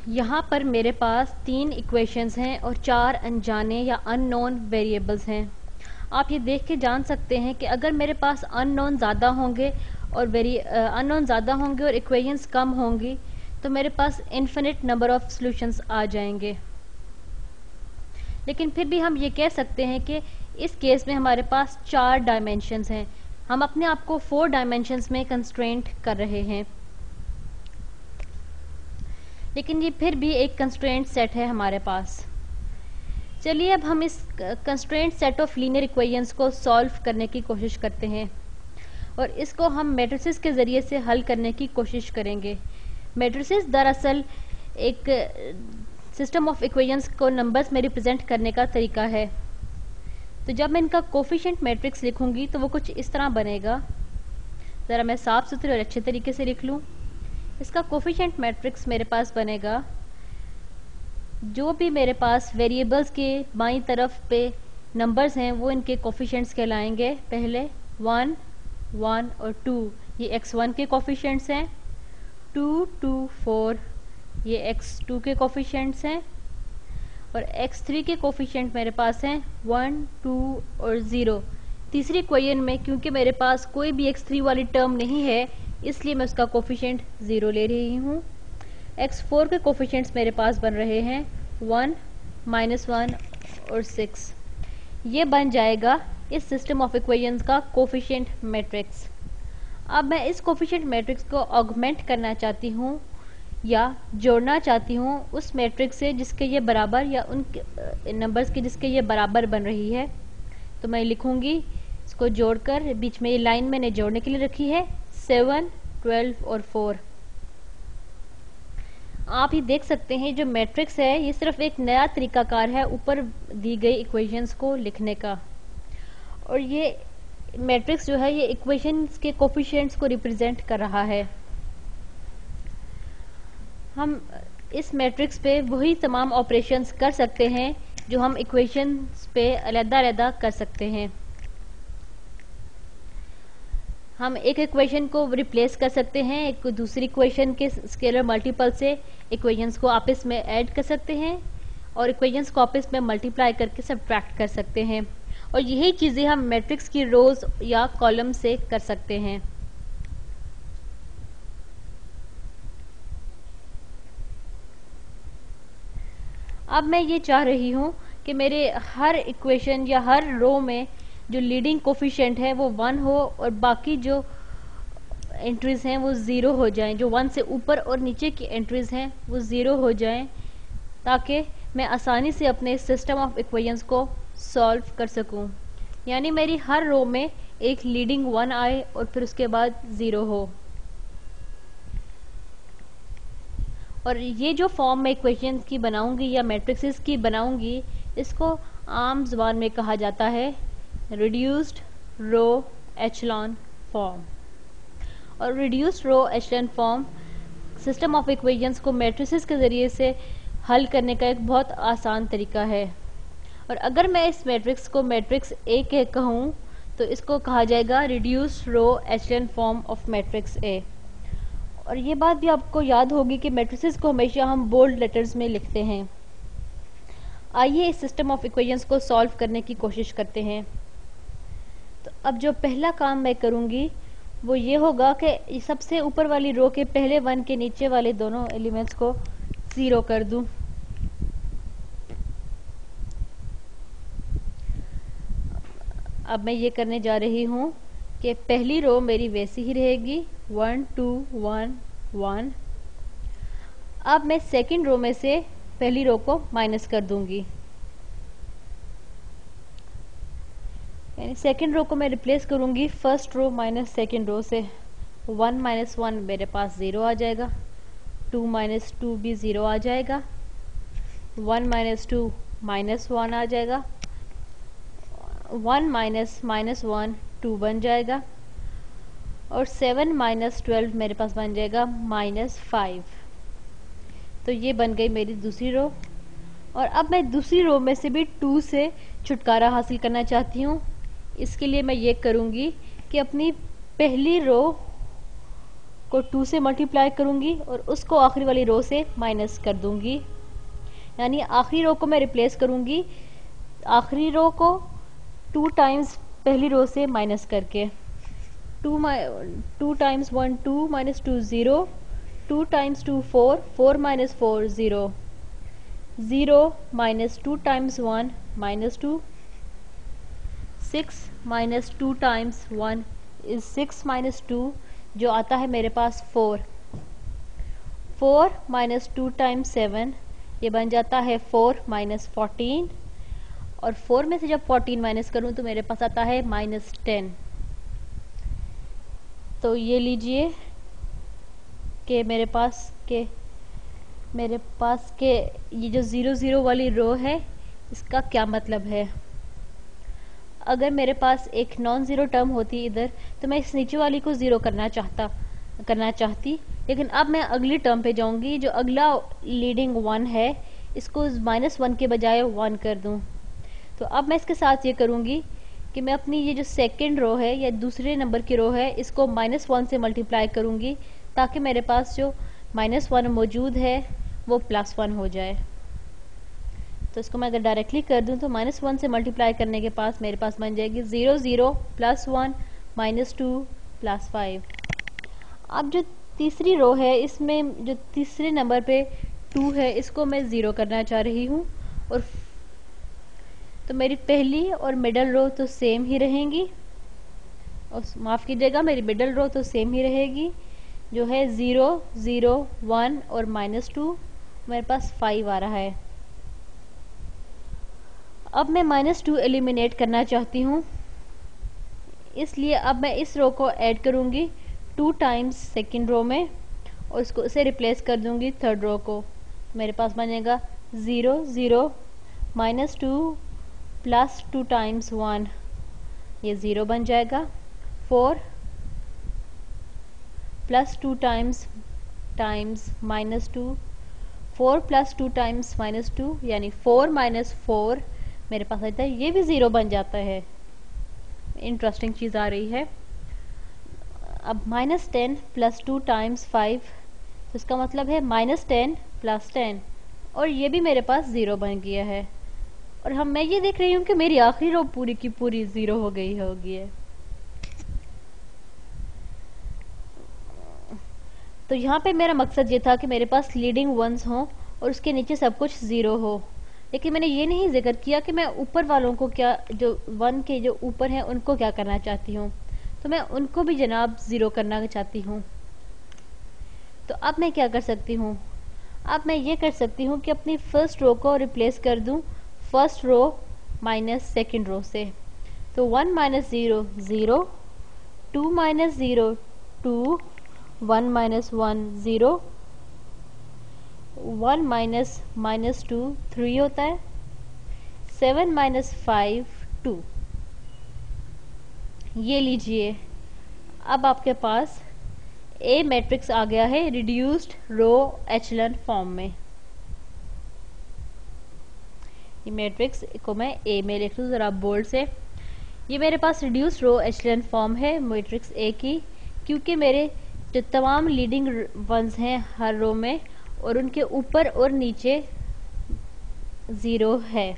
यहाँ पर मेरे पास 3 इक्वेशंस हैं और 4 अनजाने या अननोन वेरिएबल्स हैं। आप ये देख के जान सकते हैं कि अगर मेरे पास अननोन ज़्यादा होंगे और इक्वेशंस कम होंगी तो मेरे पास इन्फिनिट नंबर ऑफ सॉल्यूशंस आ जाएंगे। लेकिन फिर भी हम ये कह सकते हैं कि इस केस में हमारे पास 4 डायमेंशंस हैं। हम अपने आप को 4 डायमेंशंस में कंस्ट्रेंट कर रहे हैं, लेकिन ये फिर भी एक कंस्ट्रेंट सेट है हमारे पास। चलिए अब हम इस constraint set of linear equations को सॉल्व करने की कोशिश करते हैं और इसको हम मैट्रिसेस के ज़रिए से हल करने की कोशिश करेंगे। मैट्रिसेस दरअसल एक सिस्टम ऑफ इक्वेशंस को नंबर्स में रिप्रेजेंट करने का तरीका है। तो जब मैं इनका कोफिशिएंट मैट्रिक्स लिखूंगी तो वो कुछ इस तरह बनेगा। ज़रा मैं साफ सुथरे और अच्छे तरीके से लिख लूँ। इसका कोफिशिएंट मैट्रिक्स मेरे पास बनेगा, जो भी मेरे पास वेरिएबल्स के बाईं तरफ पे नंबर्स हैं वो इनके कोफिशिएंट्स कहलाएंगे। पहले 1, 1 और 2 ये x1 के कोफिशिएंट्स हैं, 2, 2, 4 ये x2 के कोफिशिएंट्स हैं और x3 के कोफिशिएंट मेरे पास हैं 1, 2 और 0। तीसरी इक्वेशन में क्योंकि मेरे पास कोई भी x3 वाली टर्म नहीं है इसलिए मैं उसका कोफिशिएंट 0 ले रही हूँ। x4 के कोफिशिएंट्स मेरे पास बन रहे हैं 1, -1 और 6। ये बन जाएगा इस सिस्टम ऑफ इक्वेशंस का कोफिशिएंट मैट्रिक्स। अब मैं इस कोफिशिएंट मैट्रिक्स को ऑगमेंट करना चाहती हूँ या जोड़ना चाहती हूँ उस मैट्रिक्स से जिसके ये बराबर या उन नंबर्स के जिसके ये बराबर बन रही है। तो मैं लिखूँगी इसको जोड़कर, बीच में ये लाइन मैंने जोड़ने के लिए रखी है 7, 12 और 4। आप ही देख सकते हैं जो मैट्रिक्स है ये सिर्फ एक नया तरीकाकार है ऊपर दी गई इक्वेशंस को लिखने का, और ये मैट्रिक्स जो है ये इक्वेशंस के कोफिशिएंट्स को रिप्रेजेंट कर रहा है। हम इस मैट्रिक्स पे वही तमाम ऑपरेशंस कर सकते हैं जो हम इक्वेशंस पे अलग-अलग कर सकते हैं। हम एक इक्वेशन को रिप्लेस कर सकते हैं एक दूसरी इक्वेशन के स्केलर मल्टीपल से, इक्वेशंस को आपस में ऐड कर सकते हैं और इक्वेशंस को आपस में मल्टीप्लाई करके सब्ट्रैक्ट कर सकते हैं, और यही चीज़ें हम मैट्रिक्स की रोज या कॉलम से कर सकते हैं। अब मैं ये चाह रही हूँ कि मेरे हर इक्वेशन या हर रो में जो लीडिंग कोफिशिएंट है वो 1 हो और बाकी जो एंट्रीज हैं वो 0 हो जाएं। जो 1 से ऊपर और नीचे की एंट्रीज हैं वो 0 हो जाएं, ताकि मैं आसानी से अपने सिस्टम ऑफ इक्वेशंस को सॉल्व कर सकूं। यानी मेरी हर रो में एक लीडिंग 1 आए और फिर उसके बाद 0 हो। और ये जो फॉर्म में इक्वेशंस की बनाऊंगी या मैट्रिक्सेस की बनाऊंगी इसको आम जुबान में कहा जाता है रिड्यूस्ड रो एचलॉन फॉर्म। और reduced row echelon form system of equations को मैट्रिसेस के ज़रिए से हल करने का एक बहुत आसान तरीका है। और अगर मैं इस मैट्रिक्स को मैट्रिक्स ए के कहूँ तो इसको कहा जाएगा reduced row echelon form of matrix A. और ये बात भी आपको याद होगी कि मैट्रिसेस को हमेशा हम बोल्ड लेटर्स में लिखते हैं। आइए इस सिस्टम ऑफ इक्वेशंस को सॉल्व करने की कोशिश करते हैं। तो अब जो पहला काम मैं करूंगी वो ये होगा कि सबसे ऊपर वाली रो के पहले 1 के नीचे वाले दोनों एलिमेंट्स को 0 कर दूं। अब मैं ये करने जा रही हूँ कि पहली रो मेरी वैसी ही रहेगी 1, 2, 1, 1। अब मैं सेकंड रो में से पहली रो को माइनस कर दूंगी, यानी सेकंड रो को मैं रिप्लेस करूंगी first row minus second row से। 1 - 1 मेरे पास 0 आ जाएगा, 2 - 2 भी 0 आ जाएगा, 1 - 2 -1 आ जाएगा, 1 - 1 2 बन जाएगा, और 7 - 12 मेरे पास बन जाएगा -5। तो ये बन गई मेरी दूसरी रो। और अब मैं दूसरी रो में से भी 2 से छुटकारा हासिल करना चाहती हूँ। इसके लिए मैं ये करूँगी कि अपनी पहली रो को 2 से मल्टीप्लाई करूंगी और उसको आखिरी वाली रो से माइनस कर दूंगी, यानी आखिरी रो को मैं रिप्लेस करूंगी आखिरी रो को 2 टाइम्स पहली रो से माइनस करके। 2 times 1 2 minus 2 0, 2 times 2 4, 4 minus 4 0, 0 minus 2 times 1 minus 2, 6 minus 2 times 1 is 6 minus 2 जो आता है मेरे पास 4, 4 माइनस 2 टाइम्स 7 ये बन जाता है 4 माइनस 14, और 4 में से जब 14 माइनस करूं तो मेरे पास आता है माइनस 10। तो ये लीजिए कि मेरे पास के ये जो 0 0 वाली रो है इसका क्या मतलब है। अगर मेरे पास एक नॉन ज़ीरो टर्म होती इधर तो मैं इस नीचे वाली को ज़ीरो करना चाहती, लेकिन अब मैं अगली टर्म पे जाऊंगी, जो अगला लीडिंग 1 है इसको -1 के बजाय 1 कर दूं। तो अब मैं इसके साथ ये करूंगी कि मैं अपनी ये जो सेकंड रो है या दूसरे नंबर की रो है इसको -1 से मल्टीप्लाई करूंगी, ताकि मेरे पास जो -1 मौजूद है वो +1 हो जाए। तो इसको मैं अगर डायरेक्टली कर दूं तो -1 से मल्टीप्लाई करने के पास मेरे पास बन जाएगी 0 0 +1 -2 +5। अब जो तीसरी रो है इसमें जो तीसरे नंबर पे 2 है इसको मैं 0 करना चाह रही हूँ, और तो मेरी पहली और मिडल रो तो सेम ही रहेंगी, और माफ़ कीजिएगा मेरी मिडल रो तो सेम ही रहेगी, जो है 0 0 1 और -2, मेरे पास 5 आ रहा है। अब मैं -2 एलिमिनेट करना चाहती हूँ, इसलिए अब मैं इस रो को ऐड करूँगी 2 टाइम्स सेकेंड रो में, और इसको उसे रिप्लेस कर दूँगी थर्ड रो को। मेरे पास बनेगा 0 0 -2 +2 टाइम्स 1 ये 0 बन जाएगा, 4 +2 टाइम्स -2, 4 +2 टाइम्स -2 यानी 4 -4 मेरे पास आता है, ये भी 0 बन जाता है। इंटरेस्टिंग चीज़ आ रही है। अब -10 +2 टाइम्स 5, तो इसका मतलब है -10 +10, और ये भी मेरे पास 0 बन गया है। और मैं ये देख रही हूँ कि मेरी आखिरी रो पूरी की पूरी 0 हो गई है। तो यहाँ पे मेरा मकसद ये था कि मेरे पास लीडिंग वंस हों और उसके नीचे सब कुछ 0 हो, लेकिन मैंने ये नहीं जिक्र किया कि मैं ऊपर वालों को क्या, जो 1 के जो ऊपर हैं उनको क्या करना चाहती हूँ। तो मैं उनको भी जनाब 0 करना चाहती हूँ। तो अब मैं क्या कर सकती हूँ, अब मैं ये कर सकती हूँ कि अपनी फर्स्ट रो को रिप्लेस कर दूँ first row minus second row से। तो 1 - 0 0, 2 - 0 2, 1 - 1 0, 1 -2 3 होता है, 7 - 5 2। ये लीजिए, अब आपके पास ए मैट्रिक्स आ गया है रिड्यूस्ड रो एचलन फॉर्म में। ये मैट्रिक्स को मैं ए में लिख लूँ ज़रा बोल्ड से। ये मेरे पास रिड्यूस्ड रो एचलन फॉर्म है मैट्रिक्स ए की, क्योंकि मेरे जो तमाम लीडिंग वंस हैं हर रो में और उनके ऊपर और नीचे 0 है,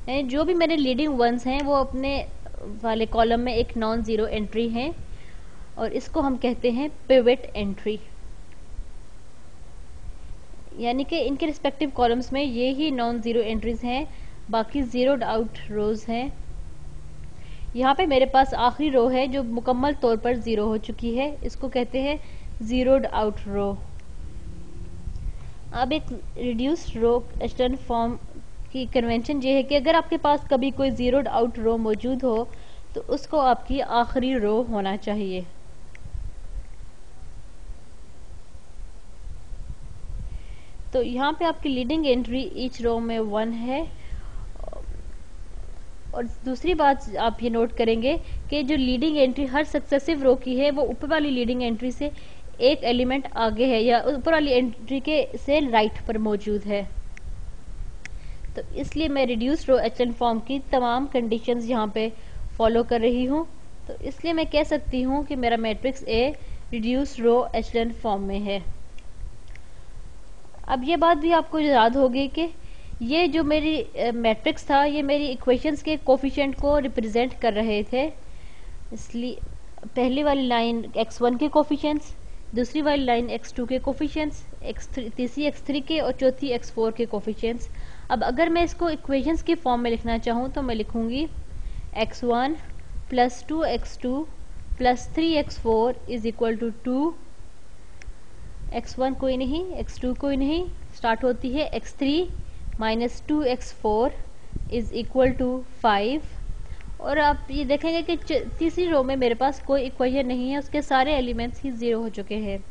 यानी जो भी मेरे लीडिंग वंस हैं वो अपने वाले कॉलम में एक नॉन ज़ीरो एंट्री है, और इसको हम कहते हैं पिवट एंट्री, यानी कि इनके रिस्पेक्टिव कॉलम्स में ये ही नॉन ज़ीरो एंट्रीज हैं, बाकी ज़ीरोड आउट रोज हैं। यहाँ पे मेरे पास आखिरी रो है जो मुकम्मल तौर पर 0 हो चुकी है, इसको कहते हैं ज़ीरोड आउट रो। अब एक रिड्यूस्ड रो एचलन फॉर्म की कन्वेंशन ये है कि अगर आपके पास कभी कोई ज़ीरोड आउट रो मौजूद हो तो उसको आपकी आखिरी रो होना चाहिए। तो यहाँ पे आपकी लीडिंग एंट्री ईच रो में 1 है, और दूसरी बात आप ये नोट करेंगे कि जो लीडिंग एंट्री हर सक्सेसिव रो की है वो ऊपर वाली लीडिंग एंट्री से एक एलिमेंट आगे है या ऊपर वाली एंट्री के से राइट पर मौजूद है। तो इसलिए मैं रिड्यूस्ड रो एचलन फॉर्म की तमाम कंडीशंस यहाँ पे फॉलो कर रही हूँ। तो इसलिए मैं कह सकती हूँ कि मेरा matrix a reduced row echelon form में है। अब ये बात भी आपको याद होगी कि ये जो मेरी मैट्रिक्स था ये मेरी इक्वेशंस के कोफिशिएंट को रिप्रेजेंट कर रहे थे। इसलिए पहली वाली लाइन x1 के कोफिशिएंट्स, दूसरी वाली लाइन x2 के कोफिशिएंट्स, तीसरी x3 के और चौथी x4 के कोफिशिएंट्स। अब अगर मैं इसको इक्वेशंस की फॉर्म में लिखना चाहूँ तो मैं लिखूंगी x1 plus 2x2 plus 3x4 is equal to 2। x1 कोई नहीं, x2 कोई नहीं, स्टार्ट होती है x3 minus 2x4 is equal to 5। और आप ये देखेंगे कि तीसरी रो में मेरे पास कोई इक्वेशन नहीं है, उसके सारे एलिमेंट्स ही जीरो हो चुके हैं।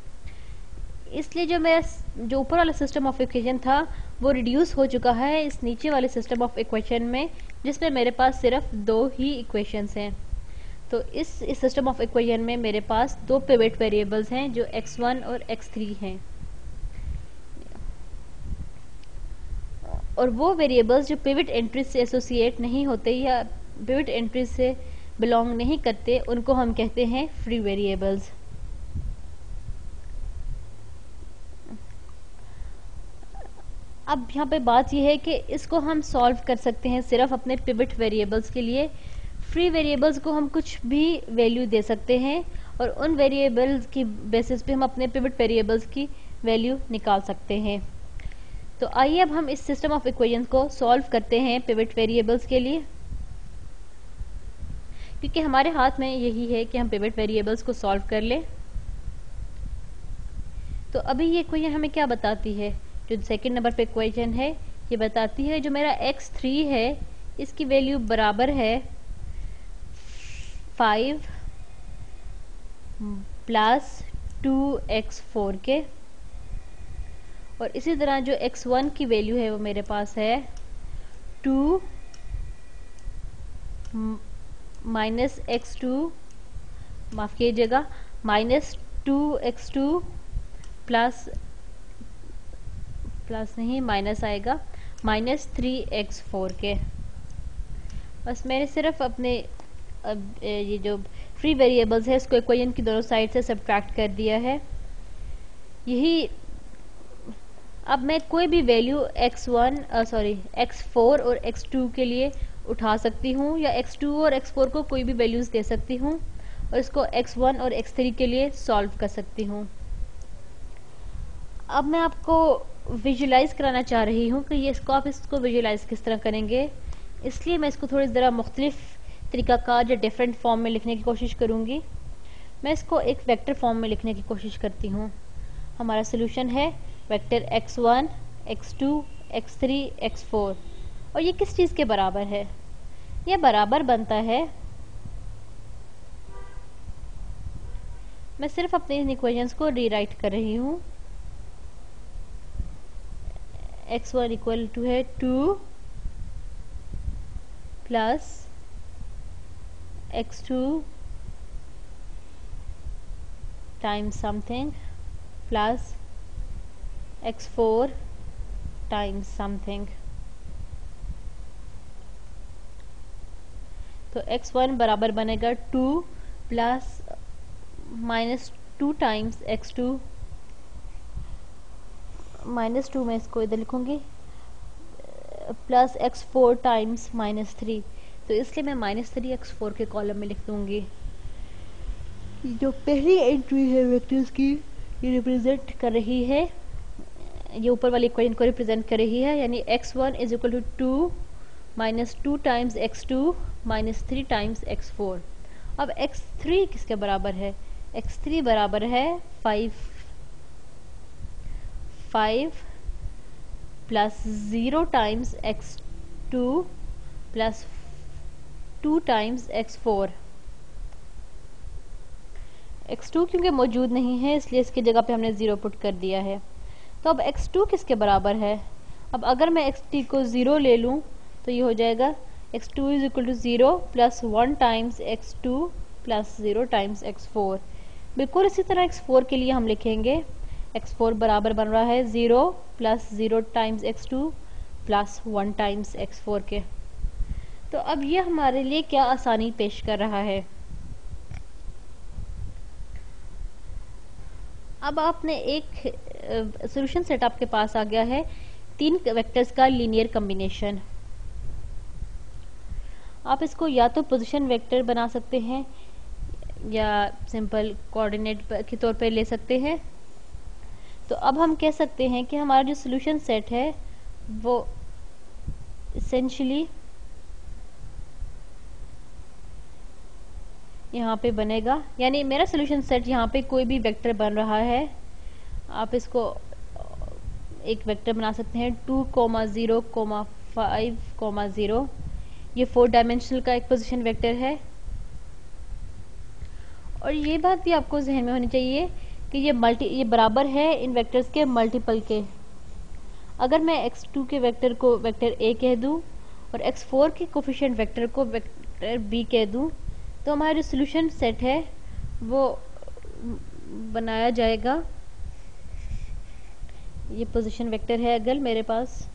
इसलिए जो मेरा जो ऊपर वाला सिस्टम ऑफ इक्वेशन था वो रिड्यूस हो चुका है इस नीचे वाले सिस्टम ऑफ इक्वेशन में, जिसमें मेरे पास सिर्फ दो ही इक्वेशंस हैं। तो इस सिस्टम ऑफ इक्वेशन में मेरे पास दो पिवट वेरिएबल्स हैं जो x1 और x3 हैं, और वो वेरिएबल्स जो पिवट एंट्रीज से एसोसिएट नहीं होते या पिवट एंट्रीज से बिलोंग नहीं करते उनको हम कहते हैं फ्री वेरिएबल्स। अब यहाँ पे बात यह है कि इसको हम सॉल्व कर सकते हैं सिर्फ अपने पिवट वेरिएबल्स के लिए। फ्री वेरिएबल्स को हम कुछ भी वैल्यू दे सकते हैं और उन वेरिएबल्स की बेसिस पे हम अपने पिवट वेरिएबल्स की वैल्यू निकाल सकते हैं। तो आइए अब हम इस सिस्टम ऑफ इक्वेशंस को सॉल्व करते हैं पिवट वेरिएबल्स के लिए, क्योंकि हमारे हाथ में यही है कि हम पिवट वेरिएबल्स को सॉल्व कर लें। तो अभी ये इक्वेशन हमें क्या बताती है? जो सेकंड नंबर पे इक्वेशन है ये बताती है जो मेरा x3 है इसकी वैल्यू बराबर है 5 प्लस 2x4 के, और इसी तरह जो x1 की वैल्यू है वो मेरे पास है 2 माइनस x2, माफ कीजिएगा, माइनस 2x2 प्लस नहीं माइनस आएगा माइनस 3x4 के। बस मैंने सिर्फ अपने ये जो फ्री वेरिएबल्स है इसको इक्वेशन की दोनों साइड से सब्ट्रैक्ट कर दिया है। यही अब मैं कोई भी वैल्यू x4 और x2 के लिए उठा सकती हूँ, या x2 और x4 को कोई भी वैल्यूज दे सकती हूँ और इसको x1 और x3 के लिए सॉल्व कर सकती हूँ। अब मैं आपको विजुलाइज कराना चाह रही हूँ कि ये इसको आप इसको विजुलाइज किस तरह करेंगे, इसलिए मैं इसको थोड़ी ज़रा मुख्तलिफ तरीक़ाकार या डिफरेंट फॉर्म में लिखने की कोशिश करूँगी। मैं इसको एक वेक्टर फॉर्म में लिखने की कोशिश करती हूँ। हमारा सोल्यूशन है vector x1, x2, x3, x4, और ये किस चीज़ के बराबर है? ये बराबर बनता है, मैं सिर्फ अपने इन इक्वेशंस को रीराइट कर रही हूँ। x1 इक्वल टू है 2 plus x2 times something plus x4 times something. तो x1 बराबर बनेगा 2 plus minus 2 times x2, minus 2 में इसको इधर लिखूंगी, प्लस x4 टाइम्स माइनस 3। तो इसलिए मैं माइनस 3x4 के कॉलम में लिख दूंगी। जो पहली एंट्री है वेक्टर्स की ये रिप्रेजेंट कर रही है, ये ऊपर वाली इक्वेशन को रिप्रेजेंट कर रही है, यानी x1 is equal to 2 minus 2 times x2 minus 3 times x4। अब x3 किसके बराबर है? x3 बराबर है 5 plus 0 times x2 plus 2 times x4। x2 क्योंकि मौजूद नहीं है इसलिए इसकी जगह पे हमने 0 पुट कर दिया है। तो अब x2 किसके बराबर है? अब अगर मैं x3 को 0 ले लूँ तो ये हो जाएगा x2 is equal to 0 plus 1 times x2 plus 0 times x4। बिल्कुल इसी तरह x4 के लिए हम लिखेंगे x4 बराबर बन रहा है 0 plus 0 times x2 plus 1 times x4 के। तो अब ये हमारे लिए क्या आसानी पेश कर रहा है? अब आपने एक सॉल्यूशन सेट आपके पास आ गया है 3 वेक्टर्स का लीनियर कॉम्बिनेशन। आप इसको या तो पोजीशन वेक्टर बना सकते हैं या सिंपल कोऑर्डिनेट के तौर पे ले सकते हैं। तो अब हम कह सकते हैं कि हमारा जो सॉल्यूशन सेट है वो इसेंशियली यहाँ पे बनेगा, यानी मेरा सॉल्यूशन सेट यहाँ पे कोई भी वेक्टर बन रहा है, आप इसको एक वेक्टर बना सकते हैं 2, 0, 5, 0। ये 4 डायमेंशनल का एक पोजीशन वेक्टर है। और ये बात भी आपको जहन में होनी चाहिए कि ये बराबर है इन वेक्टर्स के मल्टीपल के। अगर मैं x2 के वेक्टर को वेक्टर a कह दूं और x4 के कोफिशिएंट वेक्टर को वेक्टर b कह दूं, तो हमारा जो सॉल्यूशन सेट है वो बनाया जाएगा। ये पोजीशन वेक्टर है अगर मेरे पास,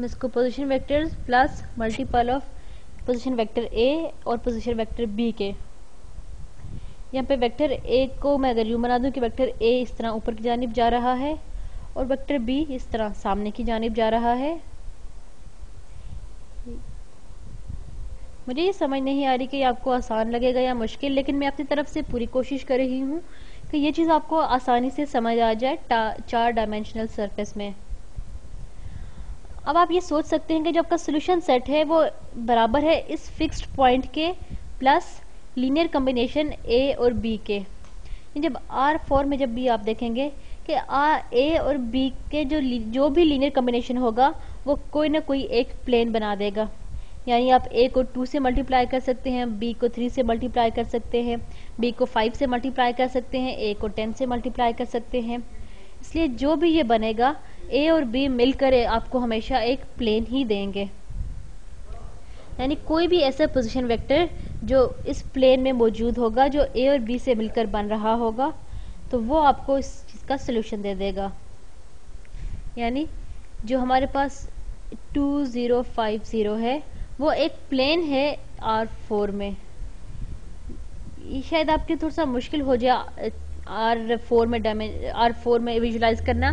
इसको position vector plus multiple of position vector a और पोजीशन वेक्टर b के। यहाँ पे वेक्टर a को मैं अगर यूं बना दूं कि वेक्टर a इस तरह ऊपर की जानिब जा रहा है और वेक्टर b इस तरह सामने की जानिब जा रहा है। मुझे ये समझ नहीं आ रही कि आपको आसान लगेगा या मुश्किल, लेकिन मैं अपनी तरफ से पूरी कोशिश कर रही हूँ कि ये चीज़ आपको आसानी से समझ आ जाए 4 डायमेंशनल सरफेस में। अब आप ये सोच सकते हैं कि जो आपका सॉल्यूशन सेट है वो बराबर है इस फिक्स्ड पॉइंट के प्लस लीनियर कॉम्बिनेशन a और b के। जब R4 में जब भी आप देखेंगे कि a और b के जो भी लीनियर कॉम्बिनेशन होगा वो कोई ना कोई एक प्लेन बना देगा। यानी आप a को 2 से मल्टीप्लाई कर सकते हैं, b को 3 से मल्टीप्लाई कर सकते हैं, b को 5 से मल्टीप्लाई कर सकते हैं, a को 10 से मल्टीप्लाई कर सकते हैं। इसलिए जो भी ये बनेगा a और b मिलकर आपको हमेशा एक प्लेन ही देंगे। यानी कोई भी ऐसा पोजीशन वेक्टर जो इस प्लेन में मौजूद होगा जो a और b से मिलकर बन रहा होगा, तो वो आपको इस चीज़ का सलूशन दे देगा। यानी जो हमारे पास 2, 0, 5, 0 है वो एक प्लेन है R4 में। ये शायद आपके थोड़ा सा मुश्किल हो जाए R4 में विजुलाइज करना,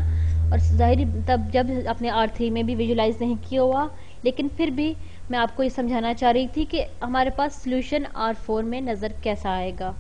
और जाहिर तब जब आपने R3 में भी विजुलाइज नहीं किया हुआ, लेकिन फिर भी मैं आपको ये समझाना चाह रही थी कि हमारे पास सॉल्यूशन R4 में नज़र कैसा आएगा।